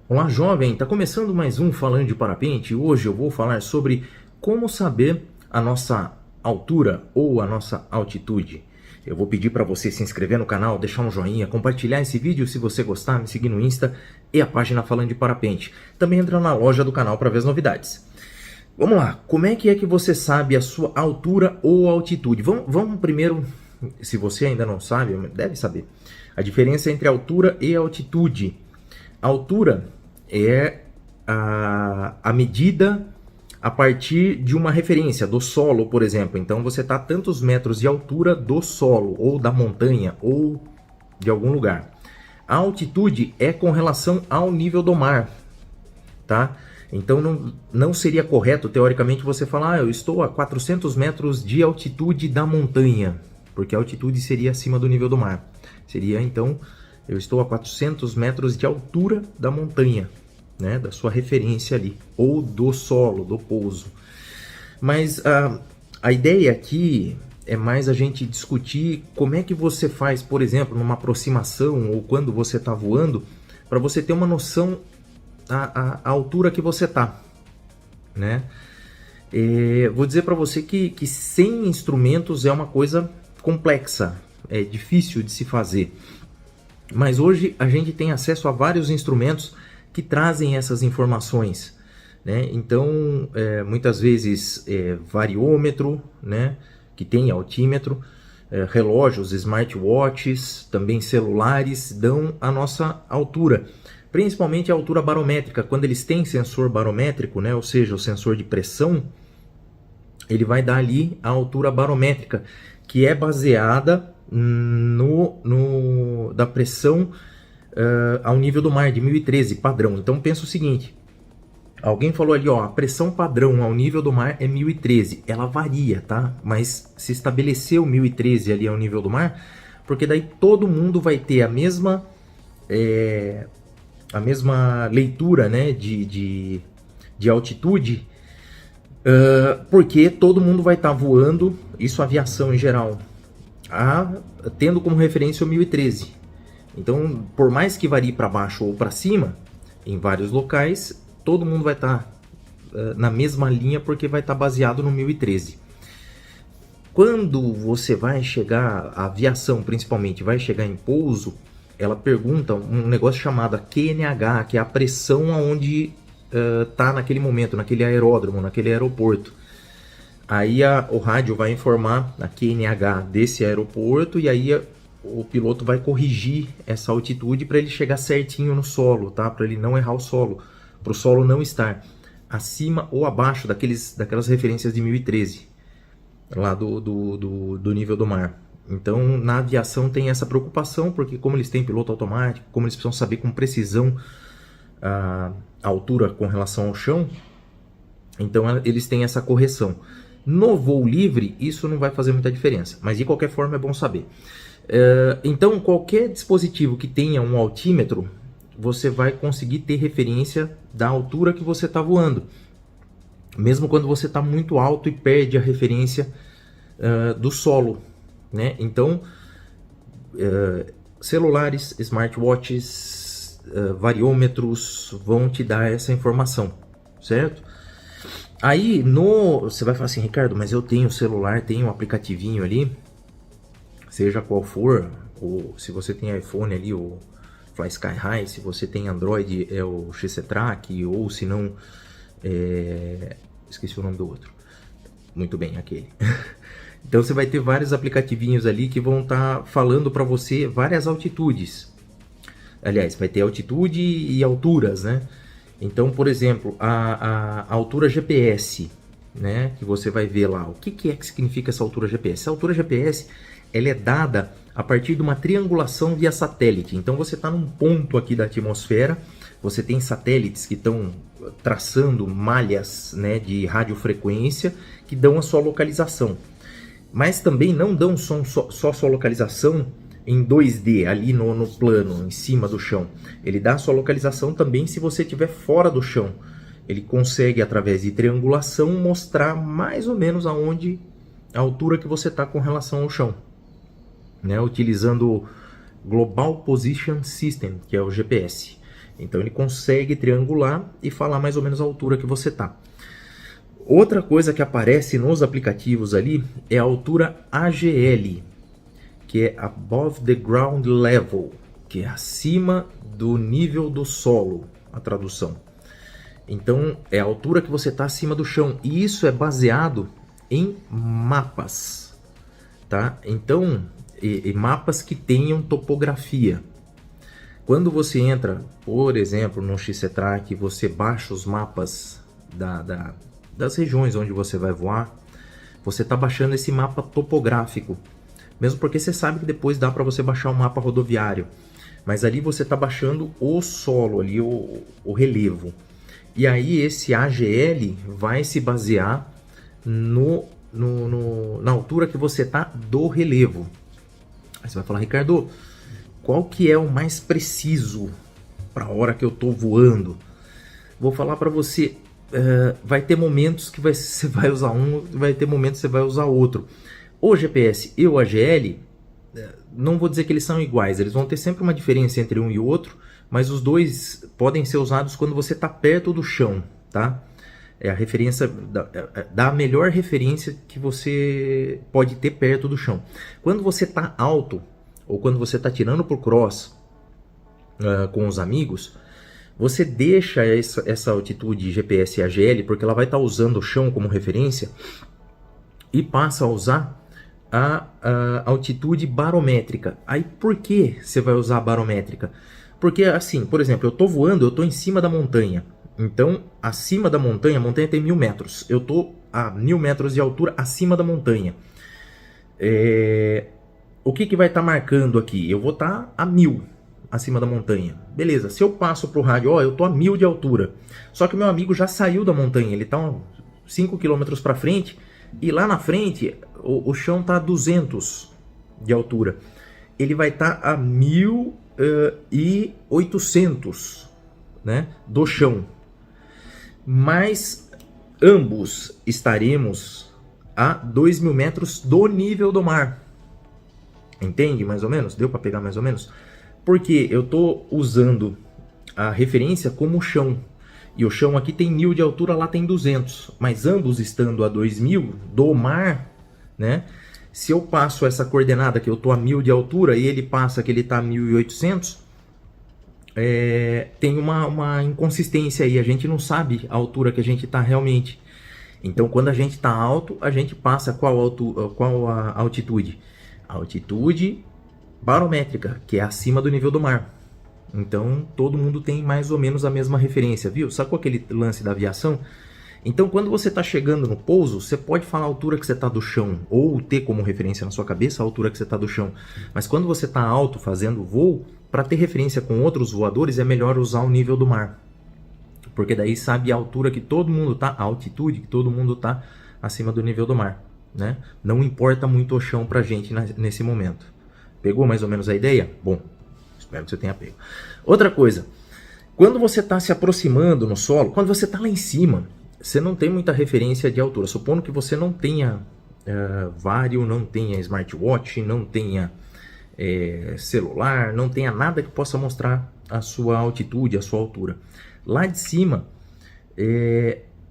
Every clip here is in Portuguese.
Olá, jovem! Está começando mais um Falando de Parapente. Hoje eu vou falar sobre como saber a nossa altura ou a nossa altitude. Eu vou pedir para você se inscrever no canal, deixar um joinha, compartilhar esse vídeo se você gostar, me seguir no Insta e a página Falando de Parapente. Também entra na loja do canal para ver as novidades. Vamos lá, como é que você sabe a sua altura ou altitude? Vamos primeiro, se você ainda não sabe, deve saber, a diferença entre altura e altitude. A altura é a medida a partir de uma referência, do solo, por exemplo. Então você está a tantos metros de altura do solo, ou da montanha, ou de algum lugar. A altitude é com relação ao nível do mar, tá? Então não seria correto, teoricamente, você falar eu estou a 400 metros de altitude da montanha, porque a altitude seria acima do nível do mar. Seria, então, eu estou a 400 metros de altura da montanha, né, da sua referência ali, ou do solo, do pouso. Mas a ideia aqui é mais a gente discutir como é que você faz, por exemplo, numa aproximação ou quando você está voando, para você ter uma noção a altura que você está, né? Vou dizer para você que sem instrumentos é uma coisa complexa, é difícil de se fazer. Mas hoje a gente tem acesso a vários instrumentos que trazem essas informações, né? Então, muitas vezes, variômetro, né? Que tem altímetro, relógios, smartwatches, também celulares, dão a nossa altura. Principalmente a altura barométrica, quando eles têm sensor barométrico, né? Ou seja, o sensor de pressão, ele vai dar ali a altura barométrica, que é baseada da pressão ao nível do mar, de 1013, padrão. Então pensa o seguinte, alguém falou ali, ó, a pressão padrão ao nível do mar é 1013, ela varia, tá? Mas se estabeleceu 1013 ali ao nível do mar, porque daí todo mundo vai ter a mesma leitura, né, de altitude, porque todo mundo vai estar voando, isso aviação em geral, tendo como referência o 1013. Então, por mais que varie para baixo ou para cima, em vários locais, todo mundo vai estar na mesma linha, porque vai estar baseado no 1013. Quando você vai chegar, a aviação principalmente, vai chegar em pouso, ela pergunta um negócio chamado QNH, que é a pressão aonde está naquele momento, naquele aeródromo, naquele aeroporto. Aí o rádio vai informar a QNH desse aeroporto, e aí o piloto vai corrigir essa altitude para ele chegar certinho no solo, tá? Para ele não errar o solo, para o solo não estar acima ou abaixo daquelas referências de 1013, lá do nível do mar. Então, na aviação tem essa preocupação, porque como eles têm piloto automático, como eles precisam saber com precisão a altura com relação ao chão, então eles têm essa correção. No voo livre, isso não vai fazer muita diferença, mas de qualquer forma é bom saber. Então, qualquer dispositivo que tenha um altímetro, você vai conseguir ter referência da altura que você está voando, mesmo quando você está muito alto e perde a referência do solo, né? Então, celulares, smartwatches, variômetros vão te dar essa informação, certo? Aí, você vai falar assim, Ricardo, mas eu tenho celular, tenho um aplicativinho ali, seja qual for, ou se você tem iPhone ali, o Fly Sky High, se você tem Android, é o XC-Track, ou se não, esqueci o nome do outro, muito bem, aquele. Então você vai ter vários aplicativinhos ali que vão estar falando para você várias altitudes. Aliás, vai ter altitude e alturas, né? Então, por exemplo, a altura GPS, né, que você vai ver lá. O que é que significa essa altura GPS? Essa altura GPS, ela é dada a partir de uma triangulação via satélite. Então você está num ponto aqui da atmosfera, você tem satélites que estão traçando malhas, né, de radiofrequência que dão a sua localização. Mas também não dão só sua localização em 2D, ali no plano, em cima do chão. Ele dá a sua localização também se você estiver fora do chão. Ele consegue, através de triangulação, mostrar mais ou menos a altura que você está com relação ao chão, né? Utilizando o Global Position System, que é o GPS. Então ele consegue triangular e falar mais ou menos a altura que você está. Outra coisa que aparece nos aplicativos ali é a altura AGL, que é Above the Ground Level, que é acima do nível do solo, a tradução. Então é a altura que você está acima do chão, e isso é baseado em mapas, tá? Então, mapas que tenham topografia. Quando você entra, por exemplo, no XCTrack, você baixa os mapas das regiões onde você vai voar, você está baixando esse mapa topográfico, mesmo porque você sabe que depois dá para você baixar um mapa rodoviário, mas ali você está baixando o solo, ali o relevo. E aí esse AGL vai se basear na altura que você está do relevo. Aí você vai falar, Ricardo, qual que é o mais preciso para a hora que eu estou voando? Vou falar para você, vai ter momentos que você vai usar um, vai ter momentos que você vai usar outro. O GPS e o AGL, não vou dizer que eles são iguais, eles vão ter sempre uma diferença entre um e o outro, mas os dois podem ser usados quando você está perto do chão, tá? É a referência, dá a melhor referência que você pode ter perto do chão. Quando você está alto, ou quando você está tirando por cross com os amigos, você deixa essa altitude GPS e AGL, porque ela vai estar usando o chão como referência, e passa a usar a altitude barométrica. Aí por que você vai usar a barométrica? Porque assim, por exemplo, eu estou voando, eu estou em cima da montanha. Então, acima da montanha, a montanha tem 1000 metros. Eu estou a 1000 metros de altura acima da montanha. O que vai estar marcando aqui? Eu vou estar a 1000 acima da montanha. Beleza, se eu passo para o rádio, ó, eu estou a 1000 de altura. Só que o meu amigo já saiu da montanha, ele está 5 km para frente, e lá na frente o chão está a 200 de altura. Ele vai estar a 1800, né, do chão. Mas ambos estaremos a 2000 metros do nível do mar. Entende mais ou menos? Deu para pegar mais ou menos? Porque eu estou usando a referência como chão. E o chão aqui tem 1000 de altura, lá tem 200. Mas ambos estando a 2000 do mar, né? Se eu passo essa coordenada que eu estou a 1000 de altura e ele passa que ele está a 1800, tem uma inconsistência aí. A gente não sabe a altura que a gente está realmente. Então, quando a gente está alto, a gente passa qual a altitude? A altitude barométrica, que é acima do nível do mar. Então, todo mundo tem mais ou menos a mesma referência, viu? Sacou aquele lance da aviação? Então, quando você está chegando no pouso, você pode falar a altura que você está do chão, ou ter como referência na sua cabeça a altura que você está do chão. Mas quando você está alto fazendo voo, para ter referência com outros voadores, é melhor usar o nível do mar. Porque daí sabe a altura que todo mundo está, a altitude que todo mundo está acima do nível do mar, né? Não importa muito o chão para a gente nesse momento. Pegou mais ou menos a ideia? Bom, espero que você tenha pego. Outra coisa, quando você está se aproximando no solo, quando você está lá em cima, você não tem muita referência de altura. Supondo que você não tenha Vario, não tenha smartwatch, não tenha celular, não tenha nada que possa mostrar a sua altitude, a sua altura. Lá de cima,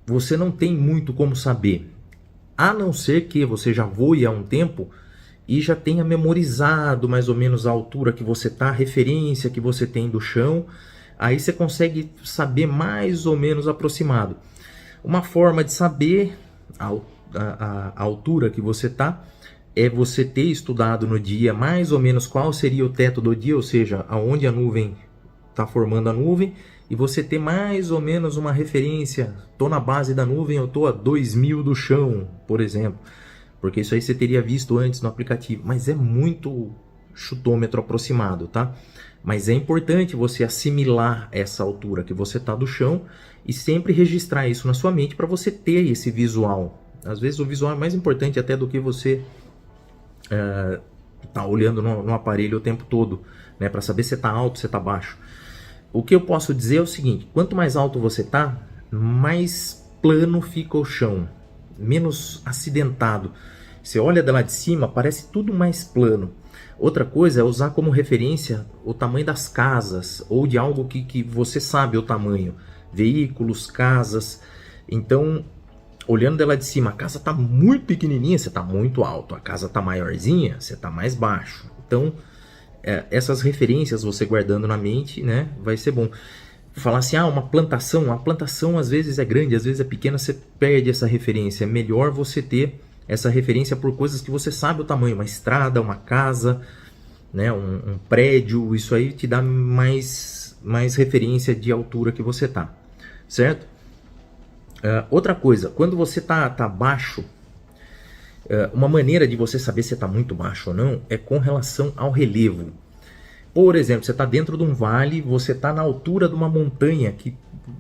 você não tem muito como saber, a não ser que você já voe há um tempo e já tenha memorizado mais ou menos a altura que você está, a referência que você tem do chão. Aí você consegue saber mais ou menos aproximado. Uma forma de saber a altura que você está é você ter estudado no dia mais ou menos qual seria o teto do dia, ou seja, aonde a nuvem está formando a nuvem, e você ter mais ou menos uma referência. Estou na base da nuvem, eu estou a 2000 do chão, por exemplo. Porque isso aí você teria visto antes no aplicativo. Mas é muito chutômetro aproximado, tá? Mas é importante você assimilar essa altura que você está do chão e sempre registrar isso na sua mente para você ter esse visual. Às vezes o visual é mais importante até do que você tá olhando no aparelho o tempo todo, né? Para saber se está alto, se está baixo. O que eu posso dizer é o seguinte: quanto mais alto você está, mais plano fica o chão, menos acidentado. Você olha de lá de cima, parece tudo mais plano. Outra coisa é usar como referência o tamanho das casas ou de algo que você sabe o tamanho. Veículos, casas. Então, olhando dela de cima, a casa está muito pequenininha, você está muito alto. A casa está maiorzinha, você está mais baixo. Então, essas referências você guardando na mente, né, vai ser bom. Falar assim, uma plantação às vezes é grande, às vezes é pequena, você perde essa referência. É melhor você ter essa referência por coisas que você sabe o tamanho, uma estrada, uma casa, né, um prédio, isso aí te dá mais referência de altura que você tá, certo? Outra coisa, quando você tá baixo, uma maneira de você saber se está muito baixo ou não é com relação ao relevo. Por exemplo, você está dentro de um vale, você está na altura de uma montanha que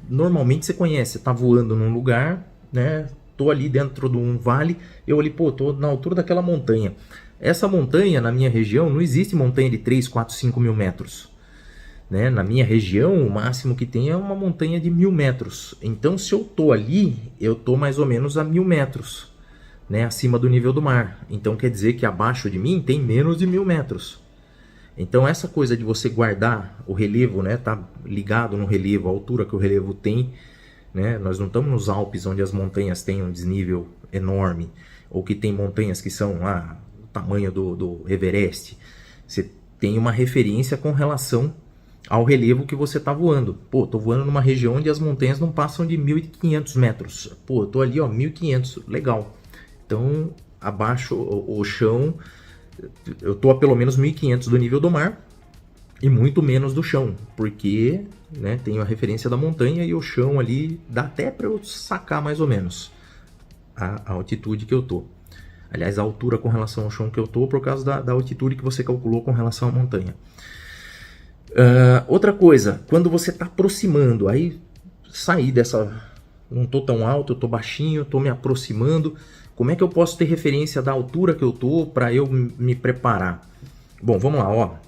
normalmente você conhece, você está voando num lugar, né? Tô ali dentro de um vale, eu ali, tô na altura daquela montanha. Essa montanha, na minha região, não existe montanha de 3, 4, 5 mil metros. Né? Na minha região, o máximo que tem é uma montanha de 1000 metros. Então, se eu tô ali, eu tô mais ou menos a 1000 metros, né? Acima do nível do mar. Então, quer dizer que abaixo de mim tem menos de 1000 metros. Então, essa coisa de você guardar o relevo, né? Tá ligado no relevo, a altura que o relevo tem, né? Nós não estamos nos Alpes, onde as montanhas têm um desnível enorme, ou que tem montanhas que são o tamanho do Everest. Você tem uma referência com relação ao relevo que você está voando. Tô voando numa região onde as montanhas não passam de 1.500 metros. Tô ali, 1.500, legal. Então, abaixo o chão, eu tô a pelo menos 1.500 do nível do mar e muito menos do chão, porque, né, tenho a referência da montanha e o chão ali dá até para eu sacar mais ou menos a altitude que eu tô. Aliás, a altura com relação ao chão que eu tô por causa da altitude que você calculou com relação à montanha. Outra coisa, quando você está aproximando, aí sair dessa, não tô tão alto, eu tô baixinho, tô me aproximando, como é que eu posso ter referência da altura que eu tô para eu me preparar? Bom, vamos lá,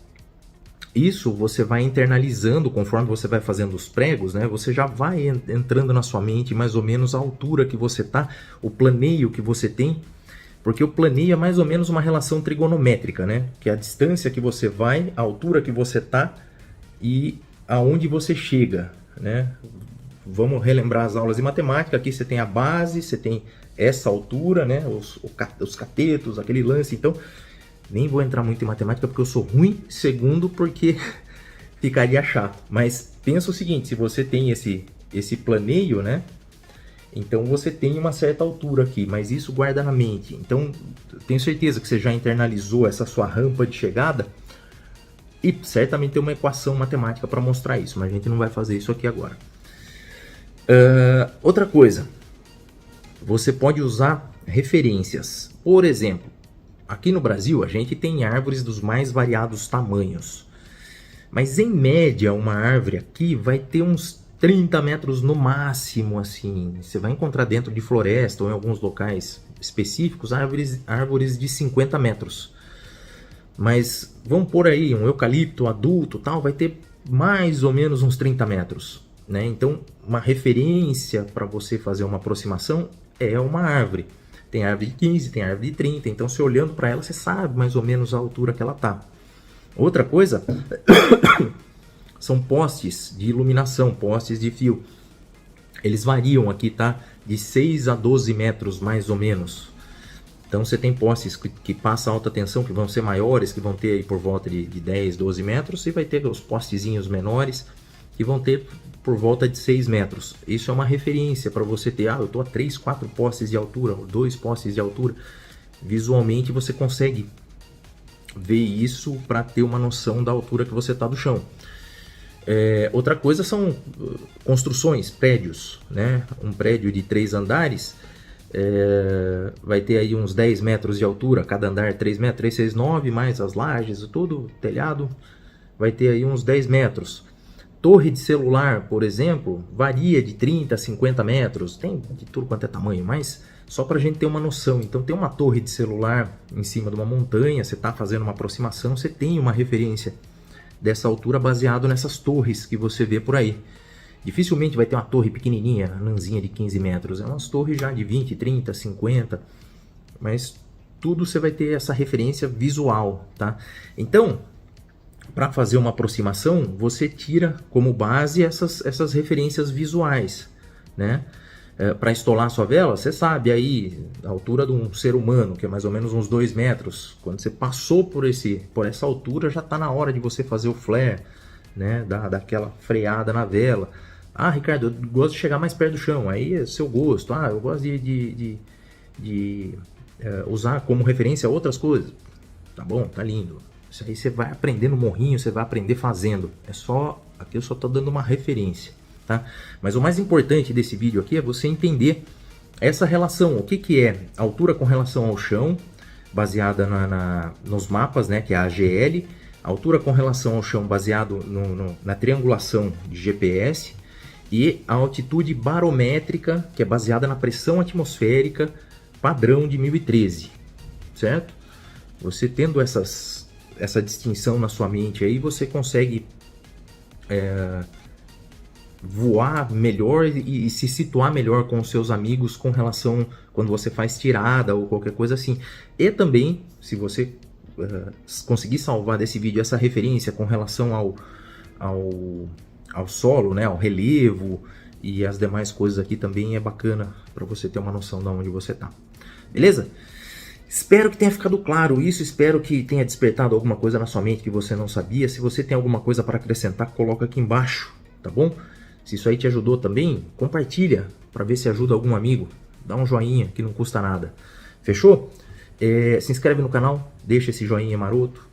Isso você vai internalizando conforme você vai fazendo os pregos, né? Você já vai entrando na sua mente mais ou menos a altura que você tá, o planeio que você tem, porque o planeio é mais ou menos uma relação trigonométrica, né? Que é a distância que você vai, a altura que você tá e aonde você chega, né? Vamos relembrar as aulas de matemática. Aqui você tem a base, você tem essa altura, né? Os catetos, aquele lance. Então, nem vou entrar muito em matemática porque eu sou ruim. Segundo, porque ficaria chato. Mas pensa o seguinte, se você tem esse planeio, né? Então você tem uma certa altura aqui, mas isso guarda na mente. Então, tenho certeza que você já internalizou essa sua rampa de chegada. E certamente tem uma equação matemática para mostrar isso, mas a gente não vai fazer isso aqui agora. Outra coisa, você pode usar referências. Por exemplo, aqui no Brasil a gente tem árvores dos mais variados tamanhos. Mas em média uma árvore aqui vai ter uns 30 metros no máximo, assim. Você vai encontrar dentro de floresta ou em alguns locais específicos árvores de 50 metros. Mas vamos pôr aí um eucalipto adulto, tal, vai ter mais ou menos uns 30 metros, né? Então, uma referência para você fazer uma aproximação é uma árvore. Tem árvore de 15, tem árvore de 30, então você olhando para ela, você sabe mais ou menos a altura que ela tá. Outra coisa são postes de iluminação, postes de fio. Eles variam aqui, tá? De 6 a 12 metros mais ou menos. Então você tem postes que passam alta tensão, que vão ser maiores, que vão ter aí por volta de 10, 12 metros, e vai ter os postezinhos menores, que vão ter por volta de 6 metros. Isso é uma referência para você ter, eu estou a 3, 4 postes de altura, 2 postes de altura. Visualmente você consegue ver isso para ter uma noção da altura que você está do chão. Outra coisa são construções, prédios, né? Um prédio de 3 andares, vai ter aí uns 10 metros de altura, cada andar 3 metros, 3, 6, 9, mais as lajes, tudo, telhado, vai ter aí uns 10 metros. Torre de celular, por exemplo, varia de 30 a 50 metros, tem de tudo quanto é tamanho, mas só para a gente ter uma noção. Então tem uma torre de celular em cima de uma montanha, você está fazendo uma aproximação, você tem uma referência dessa altura baseado nessas torres que você vê por aí. Dificilmente vai ter uma torre pequenininha, nanzinha de 15 metros. É umas torres já de 20, 30, 50. Mas tudo você vai ter essa referência visual, tá? Então, para fazer uma aproximação, você tira como base essas referências visuais, né? Para estolar a sua vela, você sabe aí a altura de um ser humano, que é mais ou menos uns 2 metros. Quando você passou por essa altura, já está na hora de você fazer o flare, né? Daquela freada na vela. Ah, Ricardo, eu gosto de chegar mais perto do chão, aí é seu gosto. Ah, eu gosto de usar como referência outras coisas. Tá bom, tá lindo. Isso aí você vai aprender no morrinho, você vai aprender fazendo. Aqui eu só estou dando uma referência, tá? Mas o mais importante desse vídeo aqui é você entender essa relação. O que é altura com relação ao chão, baseada nos mapas, né, que é a AGL. Altura com relação ao chão, baseado na triangulação de GPS. E a altitude barométrica, que é baseada na pressão atmosférica padrão de 1013, certo? Você tendo essa distinção na sua mente aí, você consegue voar melhor e se situar melhor com os seus amigos com relação quando você faz tirada ou qualquer coisa assim. E também, se você conseguir salvar desse vídeo essa referência com relação ao solo, né, ao relevo e as demais coisas aqui, também é bacana para você ter uma noção de onde você está. Beleza? Espero que tenha ficado claro isso, espero que tenha despertado alguma coisa na sua mente que você não sabia. Se você tem alguma coisa para acrescentar, coloca aqui embaixo, tá bom? Se isso aí te ajudou também, compartilha para ver se ajuda algum amigo. Dá um joinha que não custa nada. Fechou? Se inscreve no canal, deixa esse joinha maroto.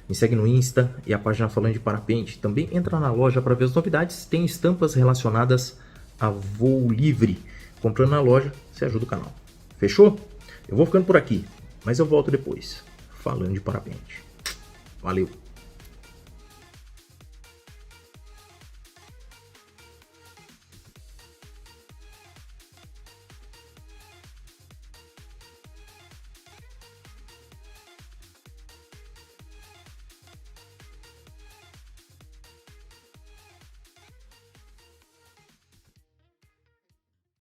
Me segue no Insta e a página Falando de Parapente. Também entra na loja para ver as novidades. Tem estampas relacionadas a voo livre. Comprando na loja, você ajuda o canal. Fechou? Eu vou ficando por aqui, mas eu volto depois. Falando de Parapente. Valeu!